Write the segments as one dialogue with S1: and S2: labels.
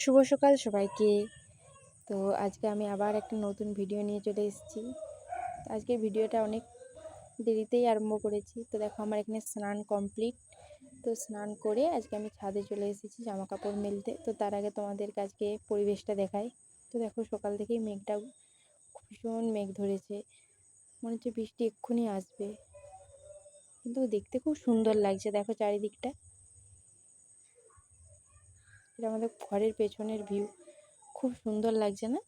S1: শুভ সকাল সবাইকে। তো আজকে আমি আবার একটা নতুন ভিডিও নিয়ে চলে এসেছি। আজকের ভিডিওটা অনেক দেরিতেই আরম্ভ করেছি। তো দেখো আমার এখানে স্নান কমপ্লিট। তো স্নান করে আজকে আমি ছাদে চলে এসেছি জামা কাপড় মেলতে। তো তার আগে তোমাদেরকে আজকে পরিবেশটা দেখাই। তো দেখো সকাল থেকেই মেঘটা ভীষণ মেঘ ধরেছে, মনে হচ্ছে বৃষ্টি এক্ষুনি আসবে, কিন্তু দেখতে খুব সুন্দর লাগছে। দেখো চারিদিকটা, এটা আমাদের ঘরের পেছনের ভিউ, খুব সুন্দর লাগছে না?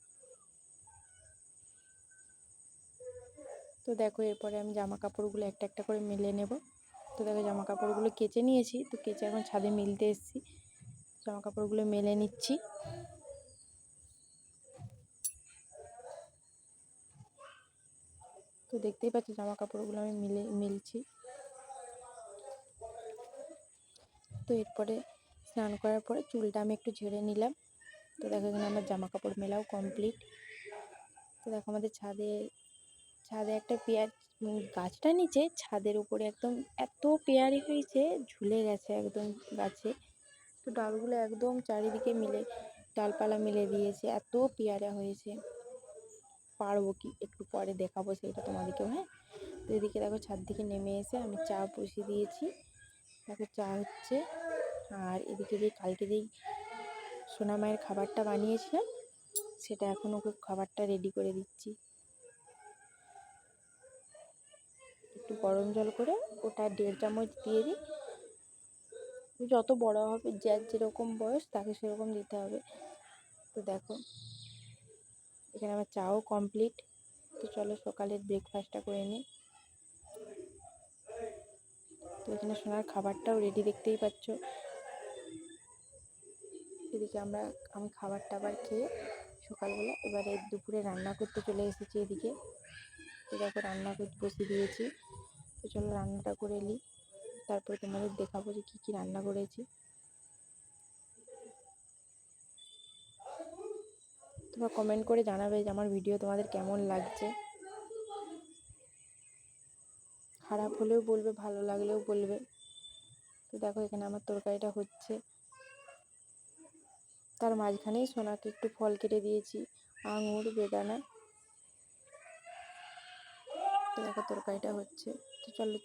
S1: তো দেখো এরপরে আমি জামা কাপড়গুলো একটা একটা করে মেলে নেব। তো দেখো জামা কাপড়গুলো কেচে নিয়েছি, তো কেচে এখন ছাদে মিলতে এসেছি, জামা কাপড়গুলো মেলে নিচ্ছি। তো দেখতেই পাচ্ছি জামা কাপড়গুলো আমি মিলছি। তো এরপরে স্নান করার পরে চুলটা আমি একটু ঝেড়ে নিলাম। তো দেখো এখানে আমার জামা কাপড় মেলাও কমপ্লিট। তো দেখো আমাদের ছাদে একটা পেয়ার গাছটা নিচে, ছাদের উপরে একদম এত পেয়ারি হয়েছে, ঝুলে গেছে একদম গাছে। তো ডালগুলো একদম চারিদিকে ডালপালা মিলে দিয়েছে, এত পেয়ারা হয়েছে। পারবো কি, একটু পরে দেখাবো সেটা তোমাদেরকেও। হ্যাঁ, তো এদিকে দেখো ছাদ থেকে নেমে এসে আমি চা বসিয়ে দিয়েছি। দেখো চা হচ্ছে, আর এদিকে কালকে যেই সোনা মায়ের খাবারটা বানিয়েছিলাম, সেটা এখন ওকে খাবারটা রেডি করে দিচ্ছি। একটু গরম জল করে ওটা 1.5 চামচ দিয়ে দিই। যত বড় হবে, যার যেরকম বয়স তাকে সেরকম দিতে হবে। তো দেখো এখানে আমার চাও কমপ্লিট। তো চলো সকালের ব্রেকফাস্টটা করে নিই। তো এখানে সোনার খাবারটাও রেডি, দেখতেই পাচ্ছ। এদিকে আমি খাবার টাবার খেয়ে সকালবেলা এবারে দুপুরে রান্না করতে চলে এসেছি এদিকে। তো দেখো রান্না করতে বসিয়ে দিয়েছি। তো চলো রান্নাটা করে নিই, তারপরে তোমাদের দেখাবো যে কী কী রান্না করেছি। তোমরা কমেন্ট করে জানাবে যে আমার ভিডিও তোমাদের কেমন লাগছে। খারাপ হলেও বলবে, ভালো লাগলেও বলবে। তো দেখো এখানে আমার তরকারিটা হচ্ছে, তার মাঝখানেই সোনাকে একটু ফল কেটে দিয়েছি, আঙুর, বেদানা। তো দেখো তরকারিটা হচ্ছে। তো চলো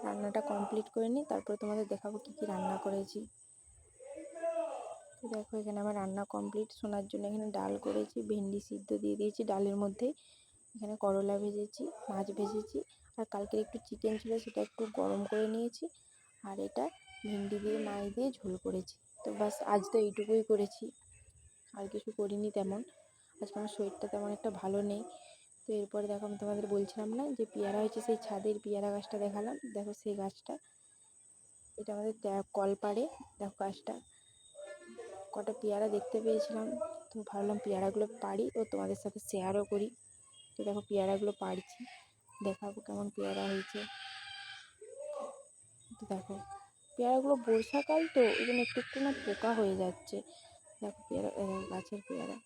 S1: রান্নাটা কমপ্লিট করে নিই, তারপরে তোমাদের দেখাবো কী কী রান্না করেছি। তো দেখো এখানে আমার রান্না কমপ্লিট। সোনার জন্য এখানে ডাল করেছি, ভেন্ডি সিদ্ধ দিয়ে দিয়েছি ডালের মধ্যে। এখানে করলা ভেজেছি, মাছ ভেজেছি, আর কালকের একটু চিকেন ছিল, সেটা একটু গরম করে নিয়েছি। আর এটা ভেন্ডি দিয়ে মাছ দিয়ে ঝোল করেছি। তো বাস, আজ তো এইটুকুই করেছি, আর কিছু করিনি তেমন। আজকে আমার শরীরটা তেমন একটা ভালো নেই। তো এরপরে দেখো আমি তোমাদের বলছিলাম না যে পেয়ারা হয়েছে, সেই ছাদের পেয়ারা গাছটা দেখালাম। দেখো সেই গাছটা, এটা আমাদের কলপাড়ে। দেখো গাছটা, কটা পেয়ারা দেখতে পেয়েছিলাম, তো ভাবলাম পেয়ারাগুলো পাড়ি ও তোমাদের সাথে শেয়ারও করি। তো দেখো পেয়ারাগুলো পাড়ছি, দেখাবো কেমন পেয়ারা হয়েছে। তো দেখো পেয়ারাগুলো বর্ষাকাল তো, ওই জন্য একটু একটু না পোকা হয়ে যাচ্ছে। দেখো পেয়ারা, গাছের পেয়ারা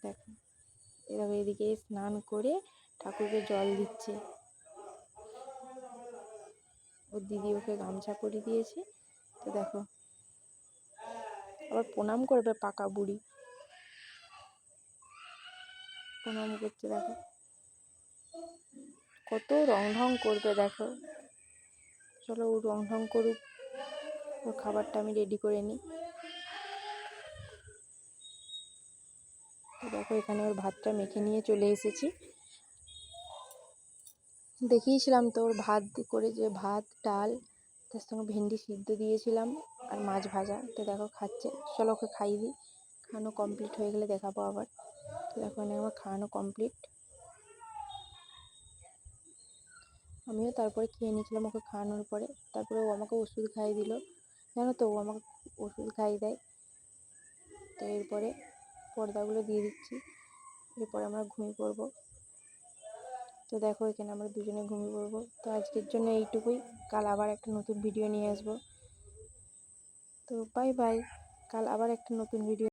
S1: দেখো। এরকম এদিকে স্নান করে ঠাকুরকে জল দিচ্ছে, ওর দিদি ওকে গামছা পরিয়ে দিয়েছে। তো দেখো আবার প্রণাম করবে, পাকা বুড়ি প্রণাম করছে। দেখো কত রং ঢং করবে, দেখো। চলো ও রং ঢং করুক, ওর খাবারটা আমি রেডি করে নিই। তো দেখো এখানে ওর ভাতটা মেখে নিয়ে চলে এসেছি। দেখিয়েছিলাম তো ওর ভাত করে, যে ভাত ডাল, তার সঙ্গে ভেন্ডি সিদ্ধ দিয়েছিলাম, আর মাছ ভাজা। তো দেখো খাচ্ছে, চলো ওকে খাইয়ে দিই। খাওয়ানো কমপ্লিট হয়ে গেলে দেখাবো আবার। তো দেখো এখানে আমার খাওয়ানো কমপ্লিট। আমিও তারপরে খেয়ে নিয়েছিলাম ওকে খাওয়ানোর পরে। তারপরে ও আমাকে ওষুধ খাইয়ে দিল, জানো তো ও আমাকে ওষুধ খাইয়ে দেয়। তো এরপরে পর্দাগুলো দিয়ে দিচ্ছি, এরপরে আমরা ঘুমিয়ে পড়বো। তো দেখো এখানে আমরা দুজনে ঘুমিয়ে পড়বো। তো আজকের জন্য এইটুকুই, কাল আবার একটা নতুন ভিডিও নিয়ে আসবো। তো বাই বাই, কাল আবার একটা নতুন ভিডিও।